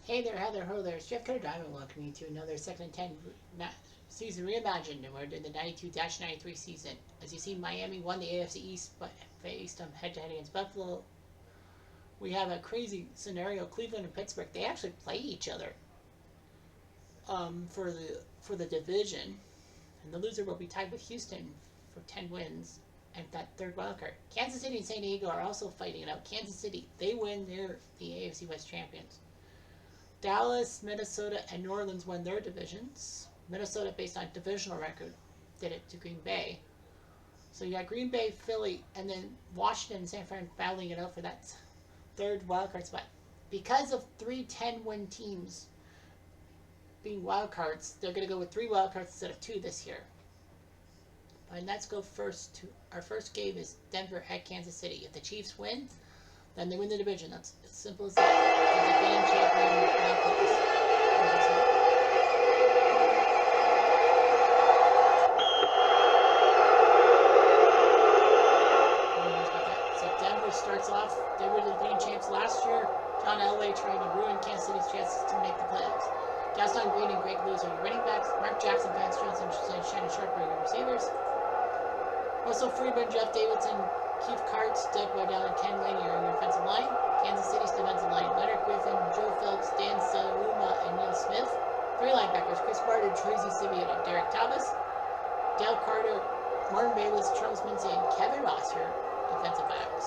Hey there, Heather, ho there. It's Jeff Cutter Diamond welcoming you to another 2nd and 10 season reimagined, and we're in the 92-93 season. As you see, Miami won the AFC East but faced them head-to-head against Buffalo. We have a crazy scenario. Cleveland and Pittsburgh, they actually play each other for the division, and the loser will be tied with Houston for 10 wins and that third wild card. Kansas City and San Diego are also fighting it out. Kansas City, they win, they're the AFC West champions. Dallas, Minnesota, and New Orleans won their divisions. Minnesota, based on divisional record, did it to Green Bay. So you got Green Bay, Philly, and then Washington and San Fran battling it out for that third wildcard spot. Because of 3 10-win teams being wildcards, they're going to go with 3 wildcards instead of 2 this year. And let's go first to our first game is Denver at Kansas City. If the Chiefs win, then they win the division. That's as simple as that. The defending champion So Denver starts off. They were the defending champs last year. John Elway trying to ruin Kansas City's chances to make the playoffs. Gaston Green and Greg Lewis are your running backs. Mark Jackson, Vance Johnson, and Shannon Sharp are your receivers. Russell Freeman, Jeff Davidson, Keith Karts, Doug Waddell, and Ken Laney are your offensive line. Kansas City's defensive line, Leonard Griffin, Joe Phillips, Dan Saluma, and Neil Smith. 3 linebackers, Chris Barton, Tracy Simeon, and Derek Thomas. Dale Carter, Martin Bayless, Charles Mincy, and Kevin Ross, your defensive backs.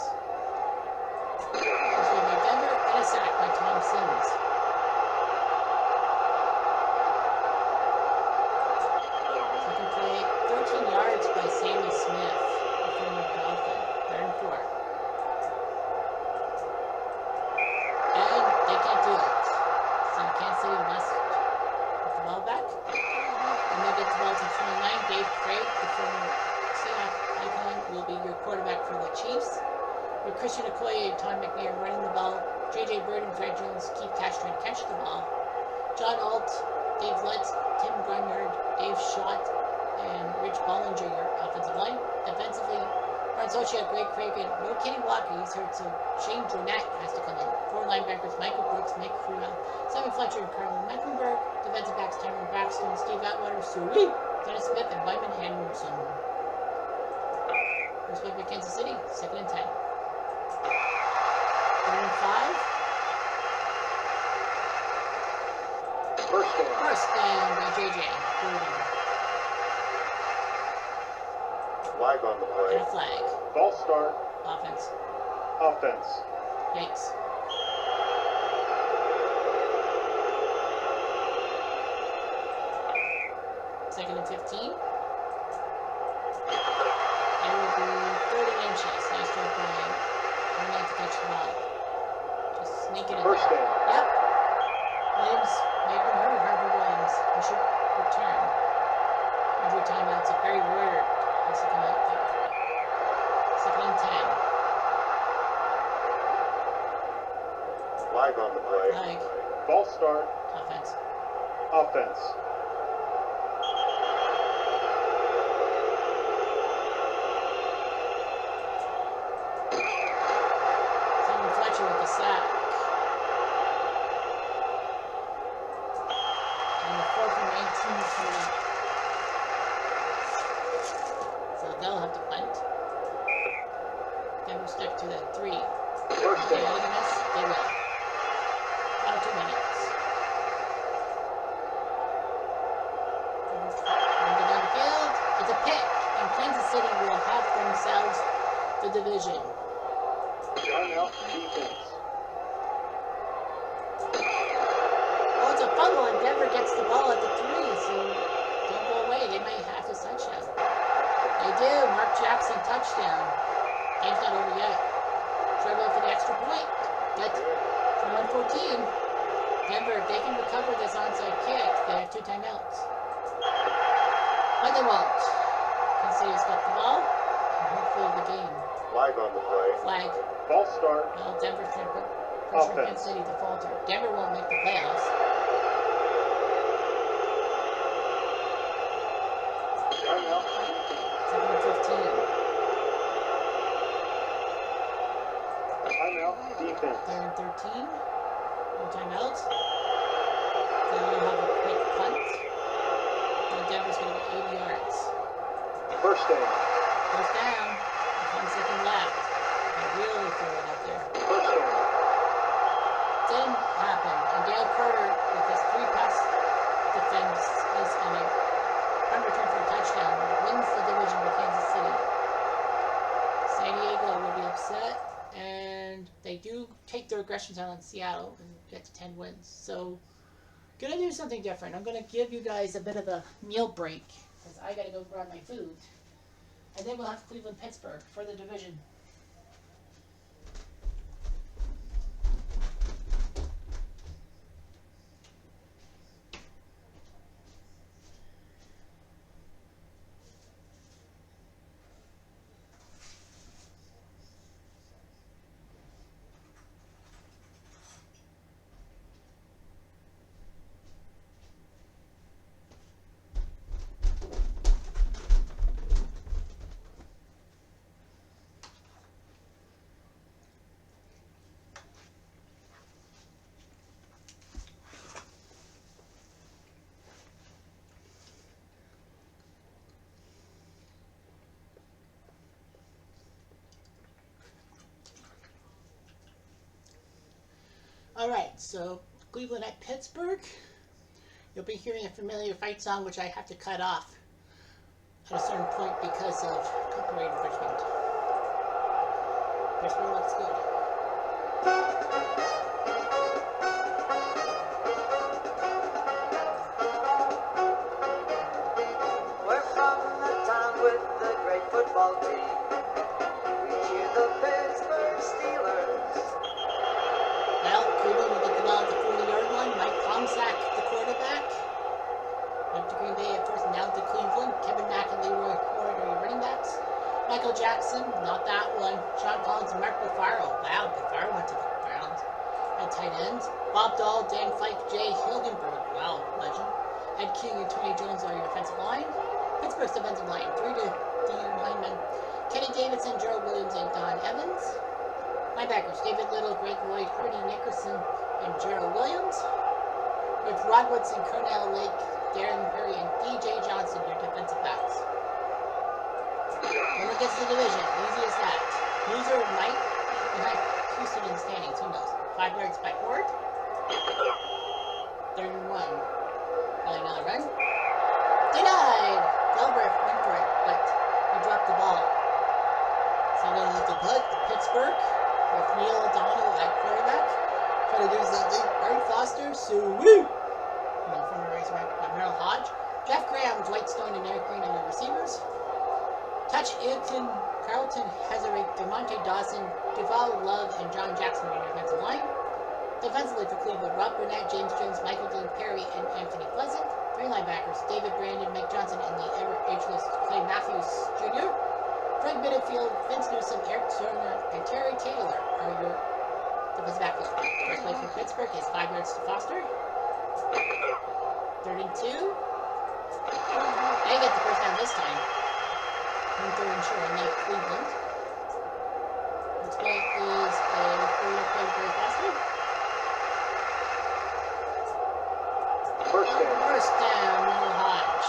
First one by Denver, and a sack by Tom Sims. Second play, 13 yards by Sammy Smith, the former Dolphin. 3rd and 4. And they can't do it. So Kansas City must put the ball back. And they get the ball to 29. Dave Craig, the former Seahawks icon, will be your quarterback for the Chiefs. With Christian Okoye and Tom McNair running the ball. J.J. Bird and Fred Jones keep trying to catch the ball. John Alt, Dave Lutz, Tim Grunwald, Dave Schott, and Rich Bollinger, your offensive line. Defensively, Ron Socia, Greg Craig, and no Kenny Walker, he's hurt, so Shane Dronette has to come in. 4 linebackers, Michael Brooks, Mike Crewell, Simon Fletcher, and Carl Mecklenburg. Defensive backs, Tyron Braxton, Steve Atwater, Suri, Dennis Smith, and Wyman Henderson. First pick by Kansas City, 2nd and 10. 3rd and 5. First down by JJ. Flag on the play. And a flag. False start. Offense. Yikes. 2nd and 15. It will be 30 inches. Nice job, Brian. I'm not to catch the ball. Just sneak it in. First down. Yep. Williams, making her Harvey Williams. He should return. Injury timeouts. Barry Word has to come out there. 2nd and 10. Flag on the play. Flag. False start. Offense. 7 Fletcher with the sack. And the 4th and 19 coming up. So they'll have to punt. Denver stick to that 3. First They down. will miss. They will. About 2 minutes. And go down the field. It's a pick. And Kansas City will have themselves the division. Timeout defense. Oh, it's a fumble, and Denver gets the ball at the 3, so don't go away. They might have this touchdown. They do. Mark Jackson touchdown. Game's not over yet. Dribble for the extra point. That's from 114. Denver, if they can recover this onside kick, they have 2 timeouts. But they won't. Kansas City's got the ball, and hopefully the game. Flag on the play. Flag. False start. Well, Denver's trying to put pressure on Kansas City to falter. Denver won't make the playoffs. Timeout. 2nd and 15. Timeout defense. 3rd and 13. No timeouts. First down. First down. There's 1 second left. They really throw it up there. First down. Didn't happen. And Dale Carter, with his 3-pass defense, is going to punt return for a touchdown. Wins the division for Kansas City. San Diego will be upset, and they do take their aggressions out on Seattle and get to 10 wins. So, gonna do something different. I'm gonna give you guys a bit of a meal break because I gotta go grab my food, and then we'll have Cleveland, Pittsburgh for the division. Alright, so Cleveland at Pittsburgh. You'll be hearing a familiar fight song, which I have to cut off at a certain point because of copyright infringement. Pittsburgh looks good. We're from the town with the great football team. We cheer the Pittsburgh Steelers. Well, Cleveland will get the ball at the 40-yard line. Mike Tomczak, the quarterback. Up to Green Bay at first, now to Cleveland. Kevin Mack and Leroy Ford are your running backs. Michael Jackson, not that one. Sean Collins and Mark Bafaro. Wow, Bafaro went to the Browns. At tight ends. Bob Dahl, Dan Fike, Jay Hilgenberg. Wow, legend. Ed King and Tony Jones are your defensive line. Pittsburgh's defensive line, 3 to D linemen. Kenny Davidson, Gerald Williams, and Don Evans. Linebackers, David Little, Greg Lloyd, Hardy Nickerson, and Gerald Williams. With Rod Woodson, Cornell Lake, Darren Perry, and DJ Johnson, your defensive backs. When it gets to the division, easy as that. Loser might behind Houston in the standings, who knows? 5 yards by Ford. 31. Probably another run. Denied! Galbraith went for it, but he dropped the ball. So they're going to have to put Pittsburgh with Neil O'Donnell at quarterback. Try to do something. Art Foster, Sue. Former Razorback, Merrill Hodge. Jeff Graham, Dwight Stone, and Eric Green are your receivers. Touch Ailton, Carlton, Hezerick, DeMonte Dawson, Duval Love, and John Jackson are your defensive line. Defensively for Cleveland, Rob Burnett, James Jones, Michael Dean Perry, and Anthony Pleasant. 3 linebackers, David Brandon, Mike Johnson, and the ever-ageless Clay Matthews Jr. Frank Bitterfield, Vince Newsom, Eric Turner, and Terry Taylor are your defensive backfield. First play for Pittsburgh is 5 yards to Foster. 3rd and 2. They get the first down this time. And 3rd and short, unlike Cleveland. Next play is a 3-yard play for Foster. First down. First down, Merrill Hodge.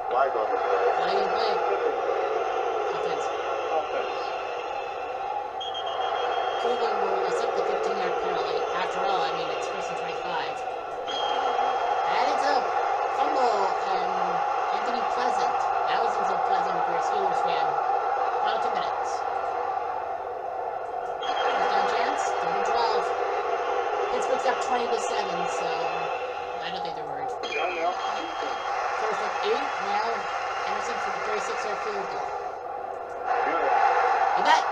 Flag on the play. Flag and play. Offense. Offense. Cleveland will accept the 15-yard penalty. After all, I mean, it's 1st and 25. And it's a fumble, and Anthony Pleasant. Thousands of Pleasant if you're a Steelers fan. Final 2 minutes. First down chance, 3rd and 12. Pittsburgh's up 20-7, so I don't think they're worried. Timeout. Defense. First and 8, now Anderson for the 36-yard field goal. Good. You bet.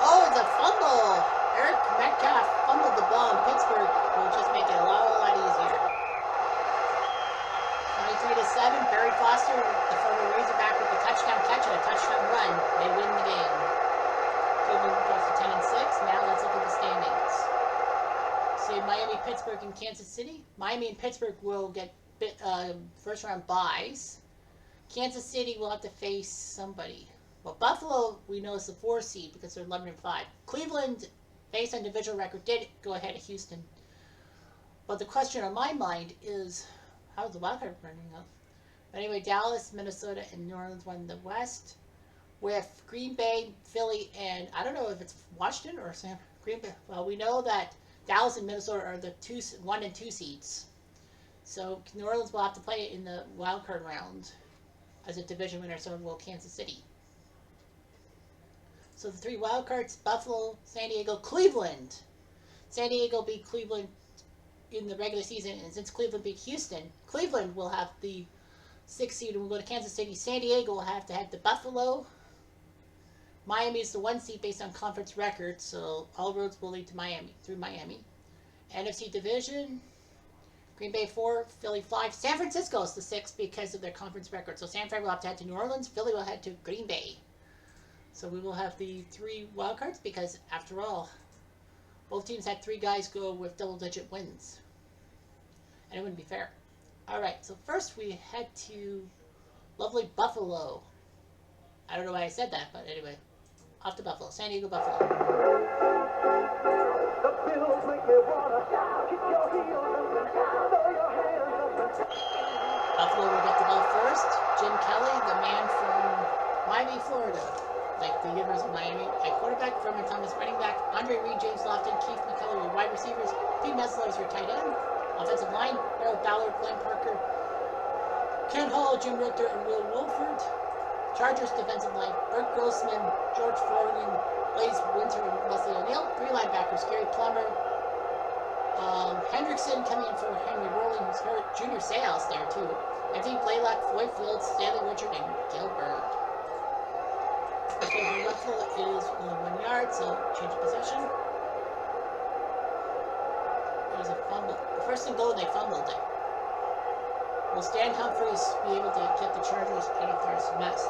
Oh, it's a fumble. Eric Metcalf fumbled the ball, and Pittsburgh will just make it a lot easier. 23-7, Barry Foster, the former Razorback, with a touchdown catch and a touchdown run. They win the game. Cleveland goes to 10 and 6. Now let's look at the standings. See Miami, Pittsburgh, and Kansas City. Miami and Pittsburgh will get first round byes. Kansas City will have to face somebody. Well, Buffalo, we know, is the 4 seed because they're 11-5. Cleveland, based on divisional record, did go ahead of Houston. But the question on my mind is, how's the wild card running up? Anyway, Dallas, Minnesota, and New Orleans won the West, with Green Bay, Philly, and I don't know if it's Washington or Green Bay. Well, we know that Dallas and Minnesota are the 1 and 2 seeds. So New Orleans will have to play in the wild card round as a division winner, so will Kansas City. So the 3 wild cards: Buffalo, San Diego, Cleveland. San Diego beat Cleveland in the regular season, and since Cleveland beat Houston, Cleveland will have the 6th seed and will go to Kansas City. San Diego will have to head to Buffalo. Miami is the 1 seed based on conference records, so all roads will lead to Miami, through Miami. NFC Division, Green Bay 4, Philly 5. San Francisco is the 6th because of their conference record. So San Fran will have to head to New Orleans. Philly will head to Green Bay. So we will have the 3 wild cards because, after all, both teams had 3 guys go with double-digit wins. And it wouldn't be fair. Alright, so first we head to lovely Buffalo. I don't know why I said that, but anyway. Off to Buffalo. San Diego, Buffalo. The Bills make you wanna kick your heels up and throw your hands up and Buffalo will get the ball first. Jim Kelly, the man from Miami, Florida. Like the University of Miami. At quarterback, Furman Thomas, running back, Andre Reed, James Lofton, Keith McCullough, your wide receivers, Pete Mesler is your tight end. Offensive line, Harold Ballard, Glenn Parker, Ken Hall, Jim Richter, and Will Wolford. Chargers defensive line, Bert Grossman, George Foreman, Blaze Winter, and Leslie O'Neill. 3 linebackers, Gary Plummer, Hendrickson coming in for Henry Rowling, who's hurt. Junior Seau there too. Anthony Blaylock, Floyd Fields, Stanley Richard, and Gil Bird. Okay, the Buffalo is only 1 yard, so change of possession. There's a fumble. The first and goal, they fumbled it. Will Stan Humphries be able to get the Chargers out of their mess?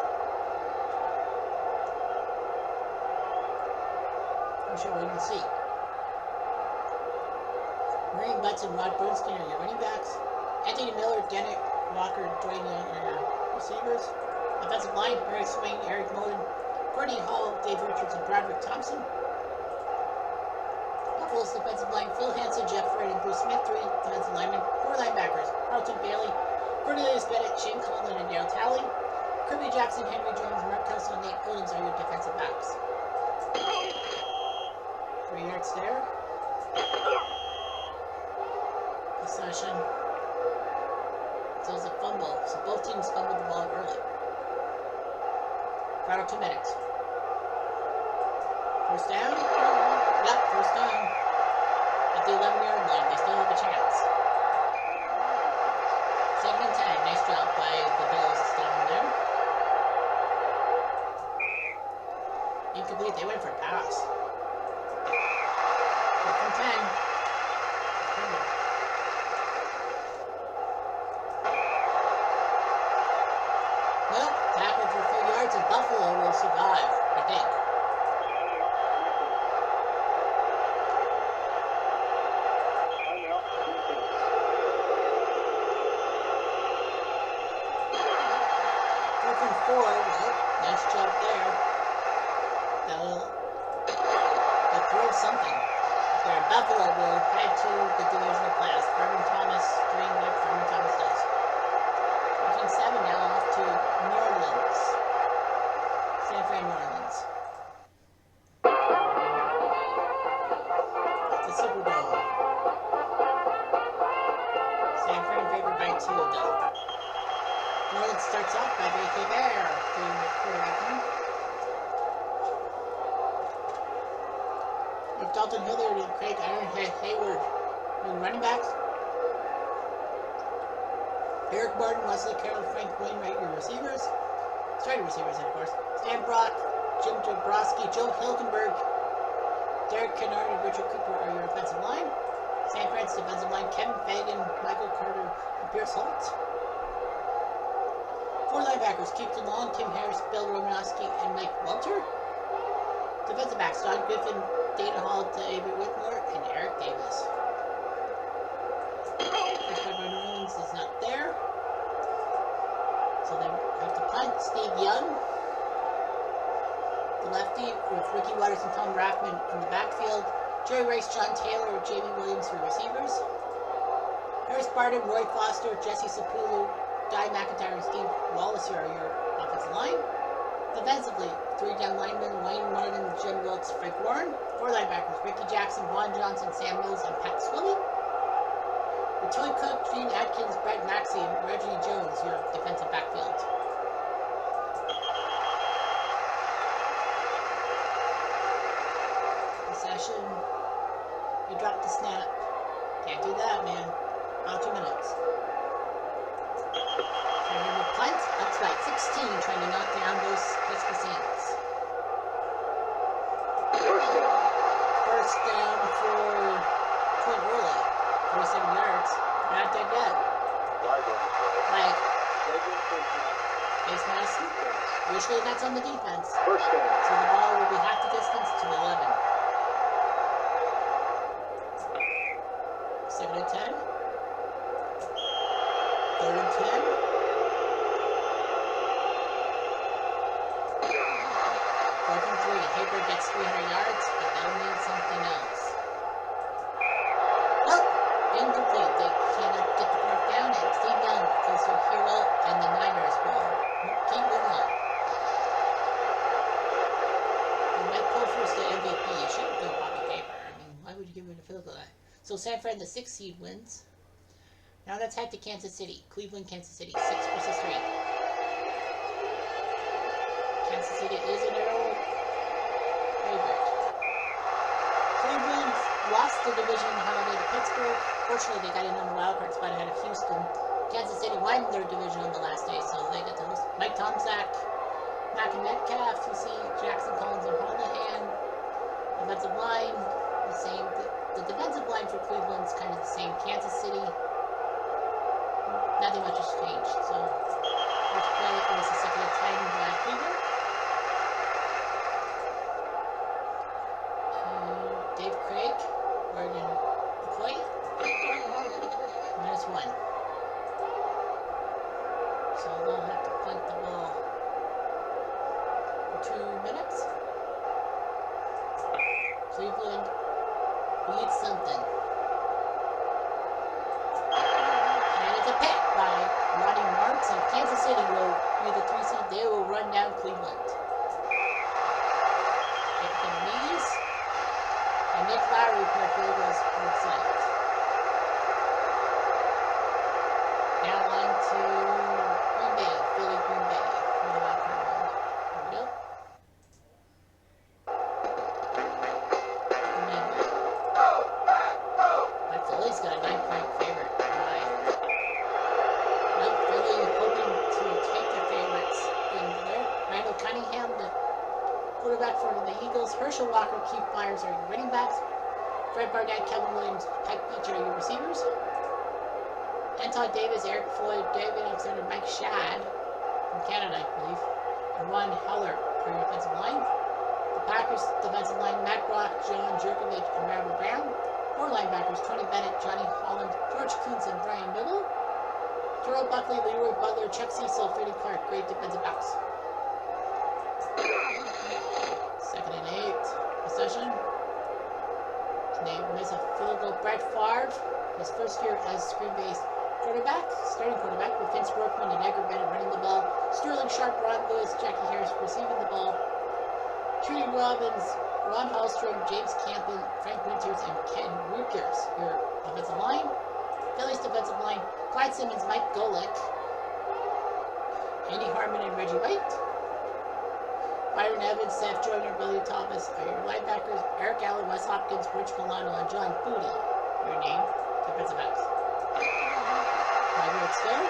We shall wait and see. Marine Butts and Rod Bernstein are your running backs. Anthony Miller, Dennett Walker, Dwayne Young are your receivers. Offensive line, Barry Swain, Eric Mullen, Courtney Hall, Dave Richards, and Broderick Thompson. Buffalo's defensive line, Phil Hansen, Jeff Fred, and Bruce Smith. 3 defensive linemen. 4 linebackers, Carlton Bailey, Cornelius Bennett, Shane Conlon, and Darryl Talley. Kirby Jackson, Henry Jones, Mark Kelso, and Nate Williams are your defensive backs. 3 yards there. Possession. So it's a fumble. So both teams fumbled the ball early. Right on 2 minutes. First down? Yep, first down. At the 11-yard line. They still have a chance. 2nd and 10. Nice job by the Bills stopping there. Incomplete. They went for a pass. 4th and 10. Well, tackle for a few yards and Buffalo will survive, I think. Fourth and 4, well, nice job there. They'll throw something. Where Buffalo will head to the divisional class. Furman Thomas doing what Furman Thomas does. 14-7 now off to New Orleans. San Fran, New Orleans. The Superdome. San Fran favored by 2 though. New Orleans starts off by J.K. Bear doing the quarterbacking. With Dalton Hilliard and Craig Hayward doing running backs. Eric Martin, Wesley Carroll, Frank Wainwright, your receivers. Starting receivers, of course. Stan Brock, Jim Dabrowski, Joe Hilkenberg, Derek Kennard, and Richard Cooper are your offensive line. San Fran's defensive line, Kevin Fagan, Michael Carter, and Pierce Holt. 4 linebackers, Keith DeLong, Tim Harris, Bill Romanowski, and Mike Welter. Defensive backs, Don Griffin, Dana Hall, David Whitmore, and Eric Davis. First by New Orleans is not there. So they have to punt. Steve Young. safety with Ricky Waters and Tom Raffman in the backfield. Jerry Rice, John Taylor, J.B. Williams for receivers. Harris Barton, Roy Foster, Jesse Sapulu, Guy McIntyre, and Steve Wallace are your offensive line. Defensively, 3 down linemen, Wayne Martin, Jim Wilkes, Frank Warren. 4 linebackers, Ricky Jackson, Vaughn Johnson, Sam Mills, and Pat Swilly. Toy Cook, Gene Atkins, Brett Maxey, and Reggie Jones, your defensive backfield. Possession. You dropped the snap. Can't do that, man. About 2 minutes. So punt. That's right, 16, trying to knock down those pesky Saints. First down for Clint Rolla. 47 yards. Not dead yet. Flag. Face mask. Usually that's on the defense. First down. So the ball will be half the distance to the 11. 2nd and 10. 3rd and 10. 4th and 3. Haber gets 300 yards, but they'll need something else. Incomplete. They cannot get the 4th down, and Steve Young goes their hero, and the Niners will keep moving on. And Mike Pulver's the MVP. You shouldn't go Bobby Haber. I mean, why would you give him a field goal? So San Fran, the 6th seed, wins. Now let's head to Kansas City. Cleveland, Kansas City, 6 versus 3. Kansas City is an arrow favorite. Cleveland lost the division holiday to Pittsburgh. Fortunately, they got in on the wild card spot ahead of Houston. Kansas City won their division on the last day, so they get to host Mike Tomczak, Mack and Metcalf. You see Jackson Collins and Holohan. Defensive line, the same. The defensive line for Cleveland's kind of the same. Kansas City, nothing much has changed. So, first play was the 2nd and 10 by Cleveland. Dave Craig, Oregon McCoy, -1. So they'll have to punt the ball for 2 minutes. Cleveland needs something. And it's a pick by Ronnie Marks, and Kansas City will be the 3 seed. They will run down Cleveland. Pick the knees. And Nick Lowry for field goals right side. Now on to Green Bay, Philly Green Bay for the wild card round. Here we go. Remember, but Philly's got a 9-point favorite. Right. Well, Philly hoping to take their favorites in there. Randall Cunningham, the quarterback for the Eagles. Herschel Walker, Keith Myers are your running backs. Fred Barnett, Kevin Williams, Pike Beach are your receivers. Anton Davis, Eric Floyd, David Alexander, Mike Shad from Canada, I believe. And Ron Heller for your defensive line. The Packers defensive line, Matt Brock, John Jerkovich, and Robert Brown. 4 linebackers, Tony Bennett, Johnny Holland, George Kuntz, and Brian Nibble. Terrell Buckley, Leroy Butler, Chuck Cecil, Freddie Clark, great defensive backs. 2nd and 8. Possession. They miss a field goal. Brett Favre, his first year as Green Bay's starting quarterback, with Vince Workman and Edgar Bennett running the ball. Sterling Sharp, Ron Lewis, Jackie Harris receiving the ball. Trudy Robbins, Ron Hallstrom, James Campen, Frank Winters, and Ken Rutgers, your offensive line. Phillies defensive line, Clyde Simmons, Mike Golick, Andy Harmon, and Reggie White. Byron Evans, Seth Joyner, Billy Thomas are your linebackers. Eric Allen, Wes Hopkins, Rich Milano, and John Foodie are your name defensive backs. 5 minutes there.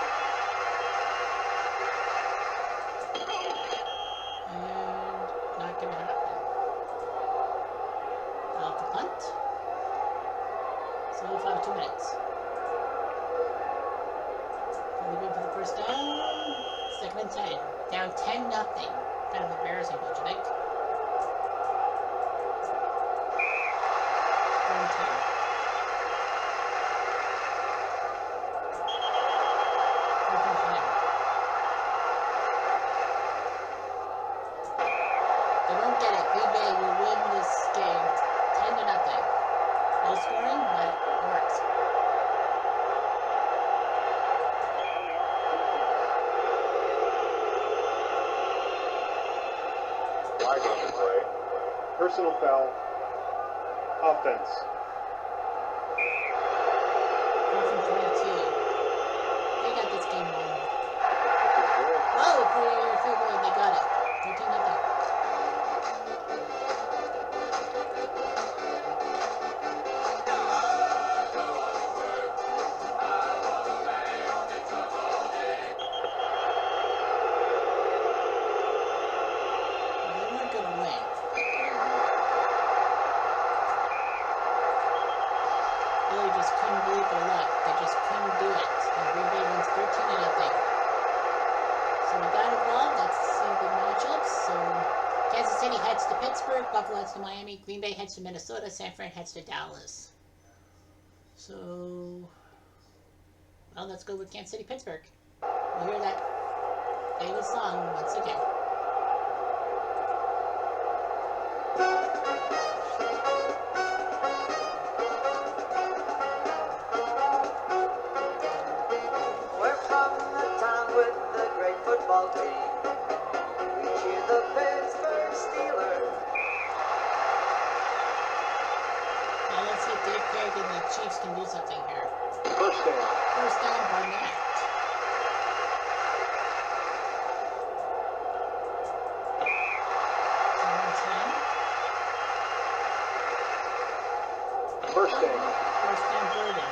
And not going to happen. Off the punt. So we'll have 2 minutes. Really good for the first down. 2nd and 10. Down 10-0. Kind of embarrassing, don't you think? 3rd and 10. 4th and 10. They won't get it. on the play. Personal foul. Offense. 4 from 22. They got this game won. Which is good. Whoa, for your favorite, they got it. 13-0. Heads to Pittsburgh, Buffalo heads to Miami, Green Bay heads to Minnesota, San Fran heads to Dallas. So, well, let's go with Kansas City, Pittsburgh. We'll hear that famous song once again. We're from the town with the great football team. We cheer the Pittsburgh Steelers. Now let's see if Dave Craig and the Chiefs can do something here. First down. First down, Barnett. First down. First down, Burden.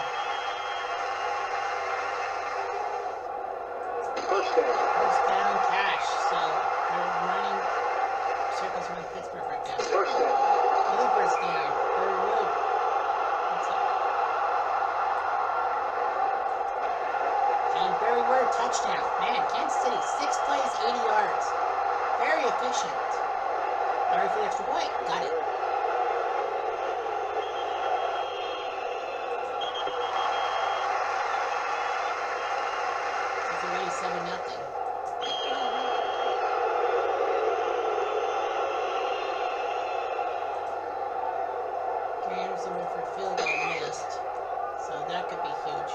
First down. First down, Cash. So they're running circles around Pittsburgh right now. First down. Another first down. Very good. That's it. And Barry Word, touchdown. Man, Kansas City, 6 plays, 80 yards. Very efficient. Larry for the extra point. Got it. It's already 7-0. Anderson went for a field goal, missed. So that could be huge.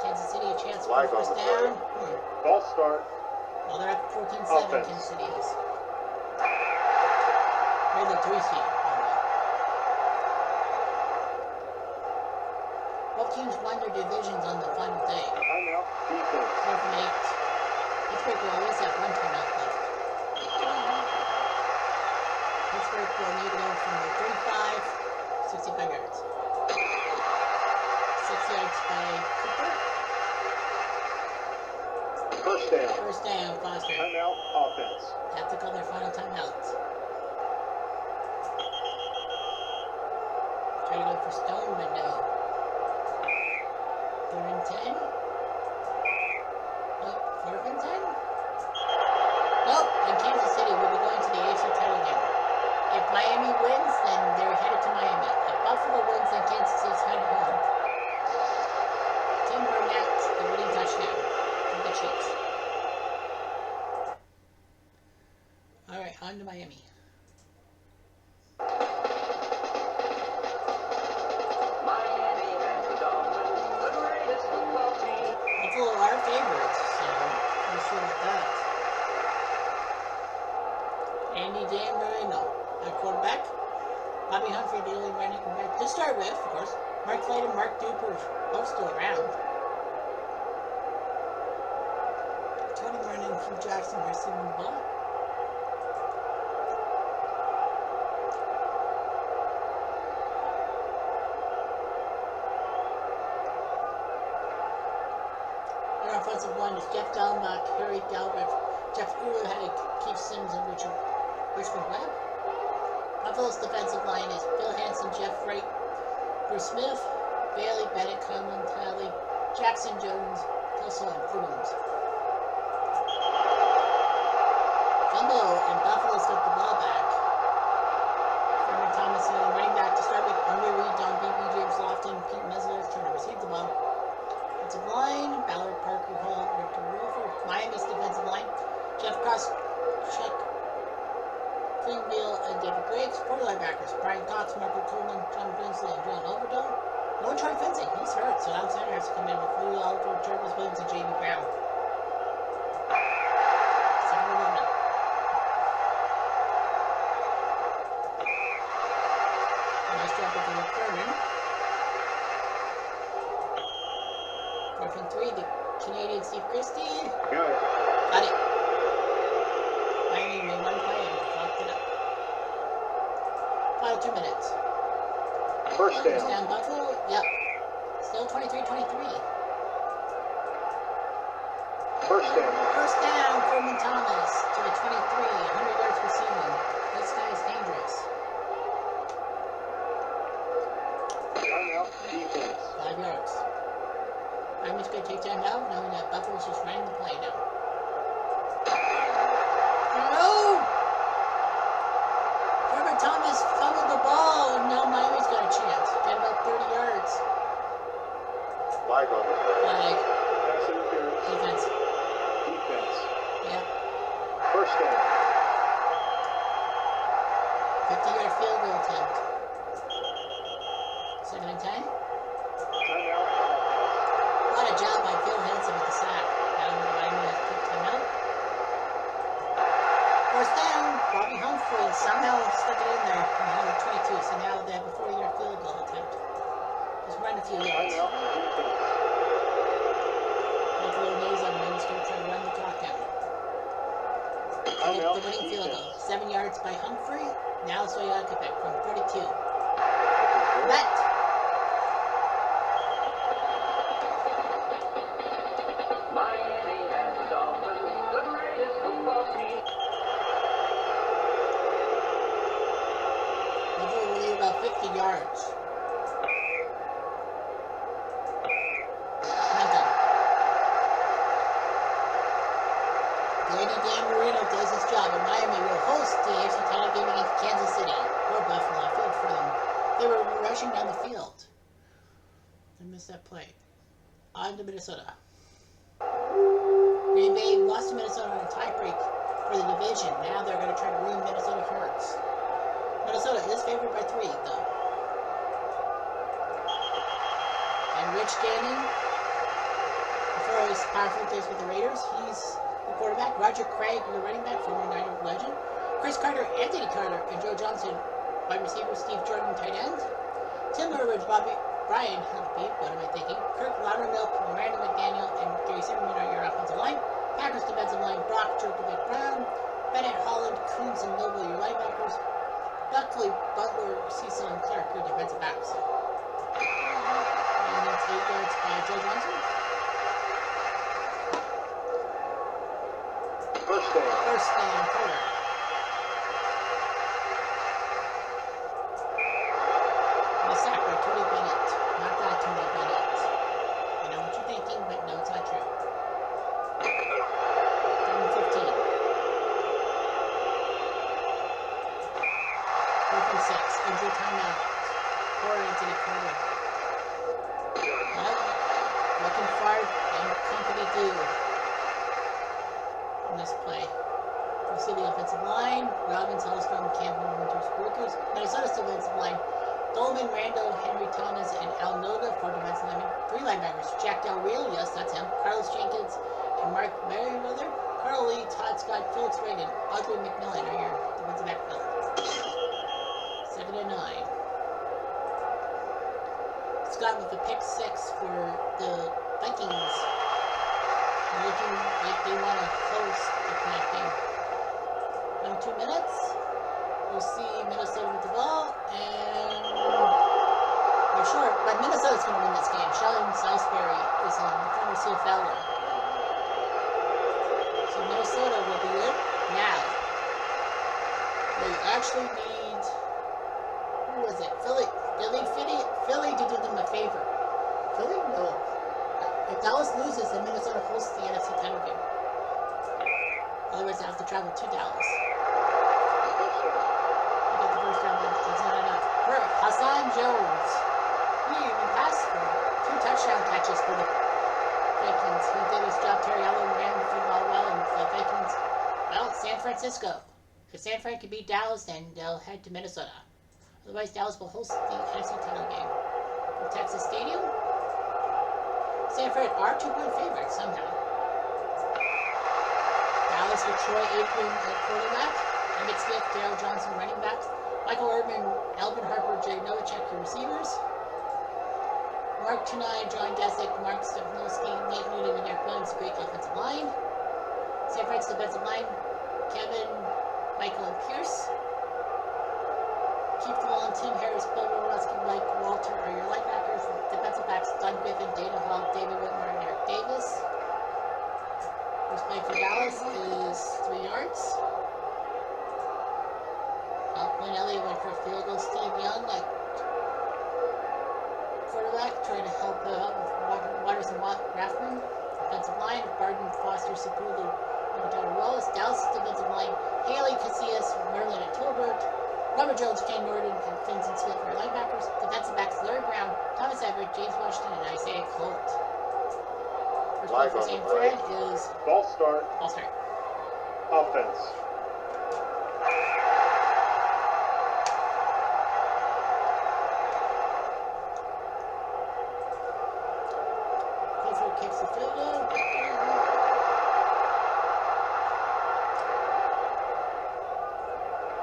Kansas City a chance for Flag on first the down. play. False start. Well, they're up 14-7, Offense. Kansas City is. They're in the 3 seed, by the way. Both teams won their divisions on the final day. Timeout. Defense. 4 from 8. Pittsburgh will always have 1 timeout left. Pittsburgh will need to go from the 35, 65 yards. 6 yards by Cooper. First down. First down, Foster. Timeout. Offense. Have to call their final timeout. Try to go for Stone, but no. 3rd and 10. Nope. 4th and 10. Nope. And Kansas City will be going to the AFC title game. If Miami wins, then they're headed to Miami. If Buffalo wins, then Kansas City's headed home. Tim Burnett, the winning touchdown for the Chiefs. Alright, on to Miami. Miami and the Dolphins, the greatest football team. Buffalo are favorites, so we'll see about that. Andy Dan Marino at quarterback. Bobby Humphrey, the only running back to start with, of course. Mark Clayton, Mark Duper, both still around. Tony Vernon and Hugh Jackson receiving the ball. Their offensive line is Jeff Delbach, Harry Galbraith, Jeff Houlihan, Keith Sims, and Richmond Webb. Buffalo's defensive line is Bill Hansen, Jeff Wright, Bruce Smith, Bailey, Bennett, Conlon, Talley, Jackson, Jones, Tussle, and Prudhomme. Fumble, and Buffalo's got the ball back. Cameron Thomas and running back to start with Andre Reed, Don Beebe, James Lofton, Pete Mesler trying to receive the ball. Defensive line, Ballard, Parker, Hall, Victor Wilford. Miami's defensive line, Jeff Cross, Chuck Cleanville, and David Griggs. 4 linebackers, Brian Cox, Marco Coleman, John Brinsley, and John Overdahl. No Troy Fencing, he's hurt, so Adam Center has to come in with Louis Oliver, Jarvis Williams, and J.B. Brown. Second and 1. 4th and 3. The Canadian Steve Christie. Got it. Got it. Miami made one play and fucked it up. Final 2 minutes. First First down. down, Buffalo. Yep. Still 23-23. First down. First down, Coleman Thomas to the 23. 100 yards receiving. This guy is dangerous. Timeout. Defense. 5 yards. Miami's going to take time out, knowing that Buffalo's just running the play now. No! Coleman Thomas fumbled the ball, and now Miami's got a chance. Got about 30 yards. Flag on the play. Flag. Pass interference. Defense. Defense. Yep. First down. 50-yard field goal attempt. 2nd and 10. Timeout. What a job by Phil Henson with the sack. Now Miami has quick timeout. First down, Bobby Humphrey somehow stuck it in there. Now they're 22, so now they have a 40-yard field goal attempt. Just run a few yards. Timeout. Defense. Buffalo knows I'm going to try to run the clock down. Timeout. The winning field goal. Defense. 7 yards by Humphrey. Now Soyakapek from 32. Net. Miami and the Dolphins, the greatest football team. Buffalo will leave about 50 yards. Not done. Danny Dan Marino does his job, and Miami will host the AFC title game against Kansas City. Or Buffalo, I feel for them. They were rushing down the field. They missed that play. On to Minnesota. Green Bay lost to Minnesota on a tiebreak for the division. Now they're going to try to ruin Minnesota hearts. Minnesota is favored by 3, though. And Rich Gannon, before his powerful days with the Raiders, he's the quarterback. Roger Craig, the running back, former Niner legend. Chris Carter, Anthony Carter, and Joe Johnson, wide receiver. Steve Jordan, tight end. Tim Burbridge, Brian Helpy, what am I thinking? Kirk Loudermilk, Miranda McDaniel, and Gary Zimmerman are your offensive line. Packers defensive line, Brock Jerkovic Brown, Bennett, Holland, Coons, and Noble, your linebackers. Buckley, Butler, Cecil, and Clark, your defensive backs. And that's 8 yards by Joe Johnson. First down. First down, Carter. And a sack by Tony Bennett. Not that Tony Bennett. I know what you're thinking, but no, it's not true. 3:15. 4th and 6. Injury timeout. Poor Anthony Carter. Well, looking hard and company do in this play. You see the offensive line. Robbins, Hallstrom, Campbell, Winters, Brokers. Minnesota's defensive line. Dolman, Rando, Henry Thomas, and Al Noga for defensive linemen. 3 linebackers. Jack Del Real, yes, that's him. Carlos Jenkins and Mark Merriweather. Carl Lee, Todd Scott, Felix Reagan, Audrey McMillan are your defensive backfield. 7 and 9. Scott with the pick 6 for the Vikings. Looking like they want to host the playoff game. Another 2 minutes. We'll see Minnesota with the ball, and we're short, but Minnesota's going to win this game. Sheldon Salisbury is on, the former CFLer. So Minnesota will be good. Now, they actually need, who was it? Philly. They need Philly to do them a favor. Philly? No. If Dallas loses, then Minnesota hosts the NFC title game. Otherwise, they have to travel to Dallas. They got the first round, but that's not enough. Hassan Jones. He even passed for 2 touchdown catches for the Vikings. He did his job. Terry Allen ran the football well, and the Vikings, well, San Francisco. If San Fran can beat Dallas, then they'll head to Minnesota. Otherwise, Dallas will host the NFC title game. From Texas Stadium. San Fran are 2-point favorites somehow. Dallas with Troy Aikman at quarterback. Emmett Smith, Darryl Johnson running backs. Michael Irvin, Alvin Harper, Jay Novacek, your receivers. Mark Chennai, John Gesick, Mark Stefanowski, Nate Noonan, and Eric Williams, great offensive line. San Francisco defensive line, Kevin, Michael, and Pierce. Keith Wall, Tim Harris, Bill Rorowski, Mike Walter are your linebackers. Defensive backs, Don Griffin, Dana Hall, David Whitmore, and Eric Davis. First play for Dallas is 3 yards. When Elliott went for a field goal, Steve Young, like quarterback, trying to help out with Waters and Rathman. Defensive line, Barden, Foster, Sepulu, and Wallace. Dallas defensive line, Haley Casillas, Merlin, and Tolbert. Robert Jones, Ken Norton, and Vincent Smith for linebackers. Defensive backs, Larry Brown, Thomas Everett, James Washington, and Isaiah Colt. First play for St. Fred is False start. false start. Offense. Clifford kicks the field goal.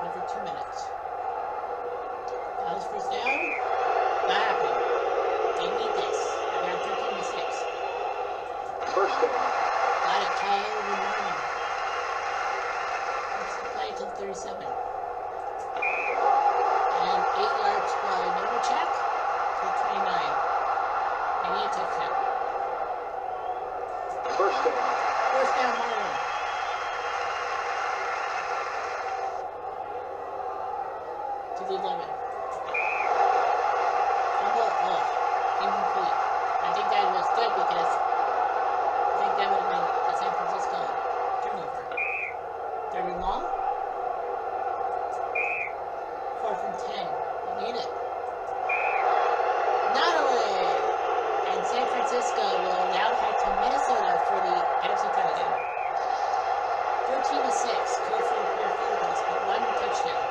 Over 2 minutes. That was first down. Not happening. They need this. I got 13 to 6. First down. Got it. Kyle in the morning. Let's play to the 37. And 8 yards by Novacek to 29. They need a touchdown. First down. First down, Marlin. To the 11. Fumble off. Incomplete. I think that was good because I think that would have been a San Francisco turnover. Third and long. 4th and 10. You need it. Not away. And San Francisco will now head to Minnesota for the NFC title game. 13 to 6. Code for their field goals, but 1 touchdown.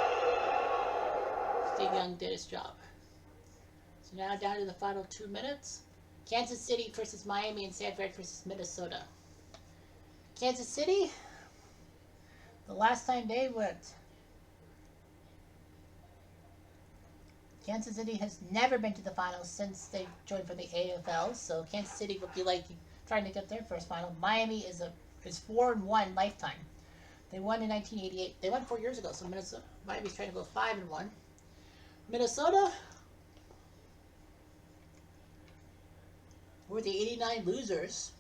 Steve Young did his job. So now down to the final 2 minutes. Kansas City versus Miami and San Fran versus Minnesota. Kansas City, the last time they went, Kansas City has never been to the finals since they joined for the AFL. So Kansas City will be like trying to get their first final. Miami is 4-1 lifetime. They won in 1988. They won 4 years ago. So Miami's trying to go 5-1. Minnesota were the 89 losers.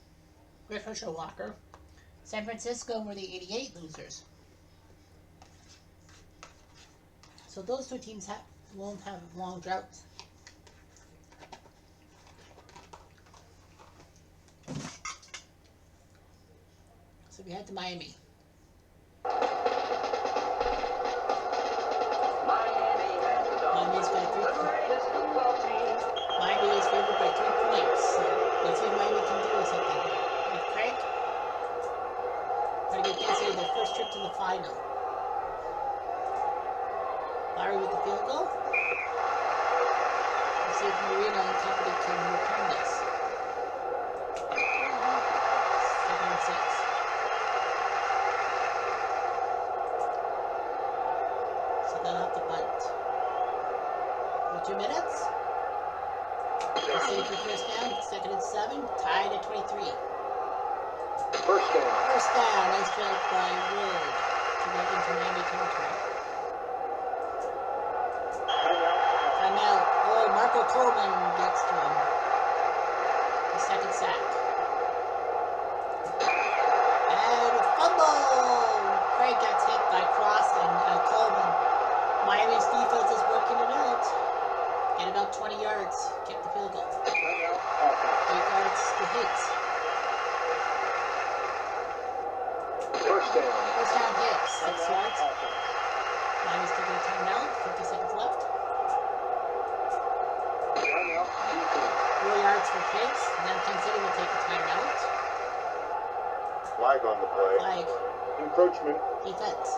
Griff Herschel Walker. San Francisco were the 88 losers. So those 2 teams won't have long droughts. So we head to Miami. Miami's got 3 points. Miami is favored by 3 points. So let's see if Miami can do something. With Craig, try to get Kansas City their first trip to the final. Larry with the field goal. Let's see if Marino and company can return this. 2nd and 6. So they'll have to punt. For 2 minutes. Let's see if the first down. 2nd and 7. Tied at 23. First down. First down. Nice job by Wood to get into Miami territory. Timeout. Oh, Marco Coleman gets to him. The 2nd sack. And a fumble! Craig gets hit by Cross and Coleman. Miami's defense is working it out. Get about 20 yards. Kick the field goal. 8 yards to hit. First down. First down hit. 6 yards. Miami's taking a timeout. 50 seconds left. 4 yards for Hicks. And then Kansas City will take a timeout. Flag on the play. Flag. Encroachment. Defense.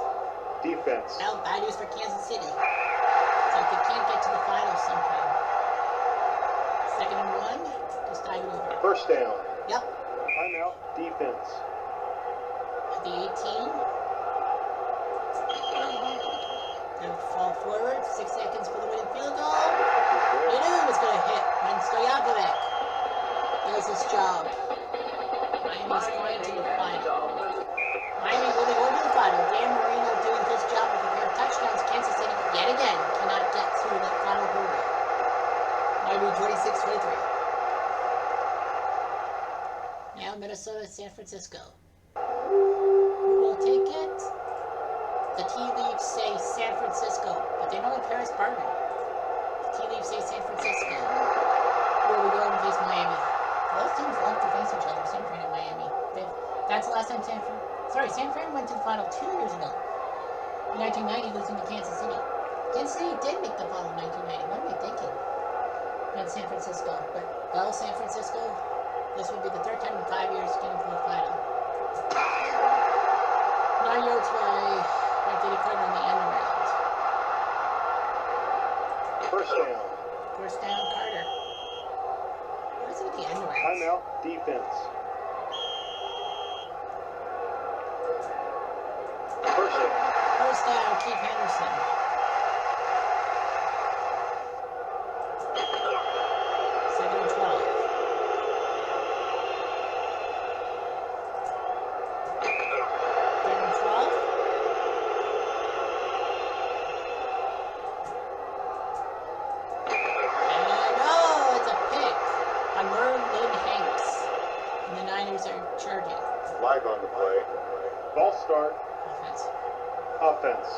Defense. Well, bad news for Kansas City. It's like they can't get to the finals somehow. 2nd and 1. Just dive it over. First down. Yep. Timeout. Defense. At the 18. They're fall forward. 6 seconds for the winning field goal. You knew it was going to hit when Stojakovic does his job. Miami's going to the final. Miami will be going to the final. Dan Marino doing his job with a pair of touchdowns. Kansas City, yet again, cannot get through the final hurdle. Miami 26-23. Now Minnesota, San Francisco. Who will take it? The tea leaves say San Francisco, but they know what Paris Barton. The tea leaves say San Francisco. Who are we going to face Miami? Both teams love to face each other, San Fran and Miami. That's the last time San Fran went to the final 2 years ago. In 1990, losing to Kansas City. Kansas City did make the final in 1990. What are we thinking? Not San Francisco, but well, San Francisco, this would be the third time in 5 years getting to the final. 9 yards by Diddy Carter on the end around. First down. First down, Carter. What is it with the end around? Timeout, defense. First down. First down, Keith Henderson. Second and 12. Third and 12. And oh, it's a pick by Merlin Hanks. And the Niners are charging. Flag on the play. Ball start. Offense. Offense.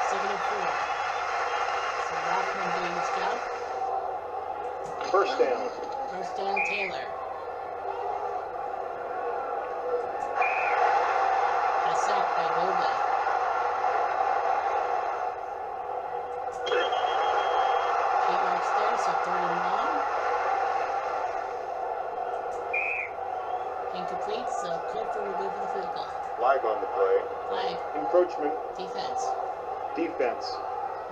Second and 4. So Rothman doing his job. First down. First down, Taylor. A sack by Boga. 8 yards there, so third and long. Incomplete, so Clifford will go for the field goal. Flag on the play. Flag, Encroachment. defense. Defense.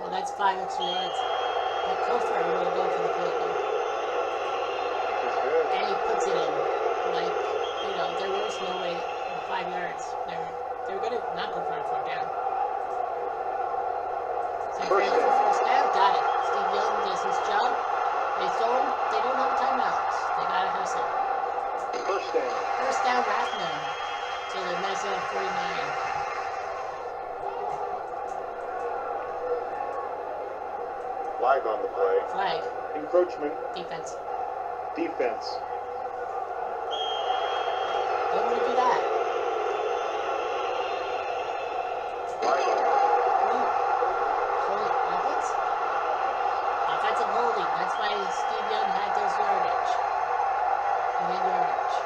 Well, that's 5 extra yards. But Clifford will go for the field goal. Is good. And he puts it in. Like, you know, there was no way, 5 yards. They were going to not go for a fourth down. So First for down. first down, got it. Steve Young does his job. They don't have a timeout. They got to hustle. First down. First down, Rathman to the Minnesota 49. Flag on the play. Flag, Encroachment. defense. Defense. Don't want to do that. Flag on the play. Hold offense? Offensive holding. That's why Steve Young had those yardage. He had yardage.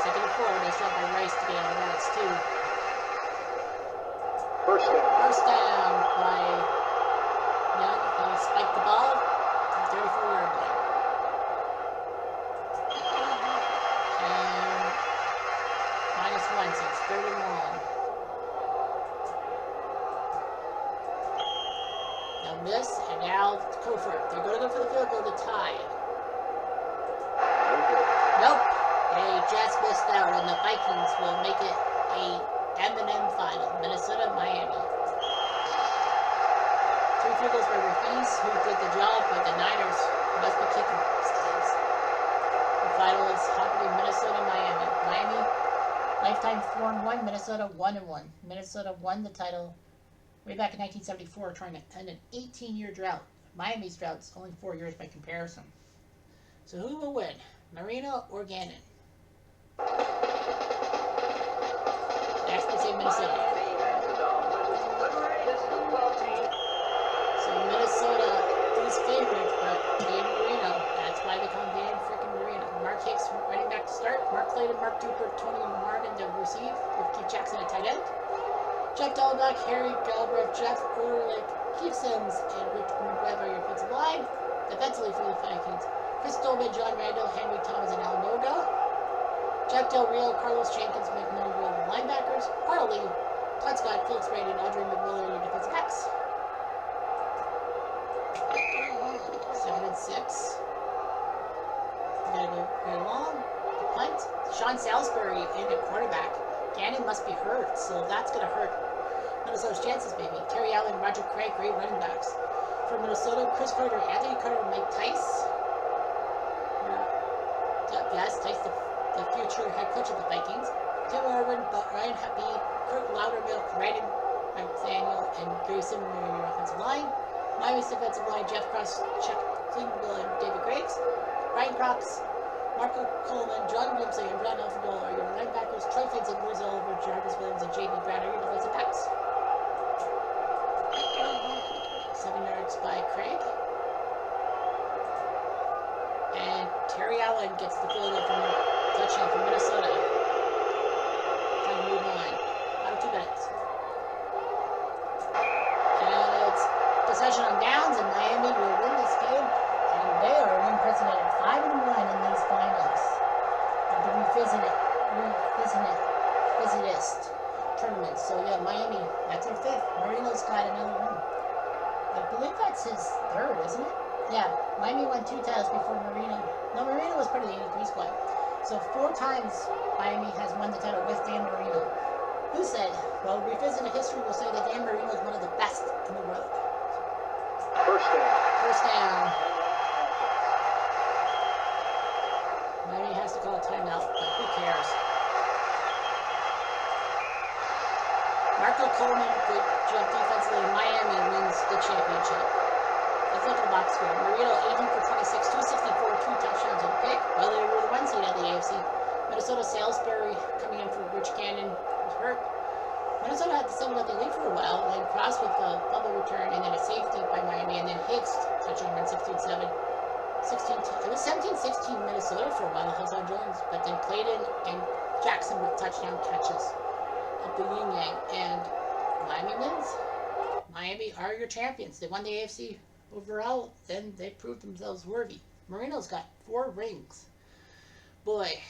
Second and 4. Nice job by Rice to get out of routes too. First down. First down by Young. He spiked the ball to the 34-yard line. And -1, so it's third and long. Now this, and now Kofor. They're going to go for the field goal to tie. Okay. Nope. They just missed out, and the Vikings will make it a M&M final. Minnesota, Miami. 3 field goals by Rafiz, who did the job, but the Niners must be kicking these games. The final is happening Minnesota, Miami. Miami, lifetime 4-1. Minnesota 1-1. Minnesota won the title way back in 1974, trying to end an 18-year drought. Miami's drought's only 4 years by comparison. So who will win, Marino or Gannon? Next, we say Minnesota. So Minnesota is favorite, but Dan Marino, that's why they call him Dan freaking Marino. Mark Hicks running back to start. Mark Clayton, Mark Duper, Tony Martin to receive, with Keith Jackson at tight end. Jeff Dolbeck, Harry Galbraith, Jeff Orlick, Keith Sims, and Rich Weber, your offensive line. Defensively for the Vikings, Chris Dolman, John Randall, Henry Thomas, and Al Noga. Jeff Del Rio, Carlos Jenkins, McMillan, Will, the linebackers. Harley, Todd Scott, Felix Reid, and Audrey McMillan, your defensive backs. 7 and 6. Very long. The punt. Sean Salisbury in at quarterback. Gannon must be hurt, so that's going to hurt Minnesota's chances, maybe. Terry Allen, Roger Craig, great running backs. For Minnesota, Chris Carter, Anthony Carter, Mike Tice. Yes, Tice, the future head coach of the Vikings. Tim Irwin, Ryan Habib, Kurt Loudermilk, Brandon McDaniel, and Gary Simon in your offensive line. Miami's defensive line, Jeff Cross, Chuck Klingbeil, and David Graves. Ryan Cox, Marco Coleman, John Grimsley, and John Alfredol are your linebackers. Troy Vincent, Liz Oliver, Jarvis Williams, and J.B. Brown are your defensive backs. 7 yards by Craig. And Terry Allen gets the field goal from touchdown from Minnesota. Time to move on. Out of 2 minutes. And it's possession on downs, and Miami will win this game. And they are unprecedented 5-1 in these finals of the revisitist tournament. So yeah, Miami, that's their 5th. Marino's got another win. I believe that's his 3rd, isn't it? Yeah, Miami won 2 titles before Marino. No, Marino was part of the 83 squad. So 4 times Miami has won the title with Dan Marino. Who said, well, revisiting history will say that Dan Marino is one of the best in the world. First down. First down. Miami has to call a timeout, but who cares? Marco Coleman, good job defensively. Miami wins the championship. Let's look at the box score. Marino 18 for 26, 264, 2 touchdowns and a pick. Well, they were the 1 seed at the AFC. Minnesota Salisbury coming in for Rich Gannon was hurt. Minnesota had the 7-0 lead for a while, then Cross with the bubble return, and then a safety by Miami, and then Hicks touchdown run 16-7. It was 17-16 Minnesota for a while, Hassan Jones, but then Clayton and Jackson with touchdown catches of the yin yang, and Miami wins. Miami are your champions. They won the AFC overall, then they proved themselves worthy. Marino's got 4 rings. Boy,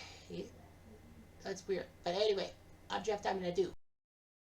that's weird. But anyway, I'm Jeff Diamond. I do.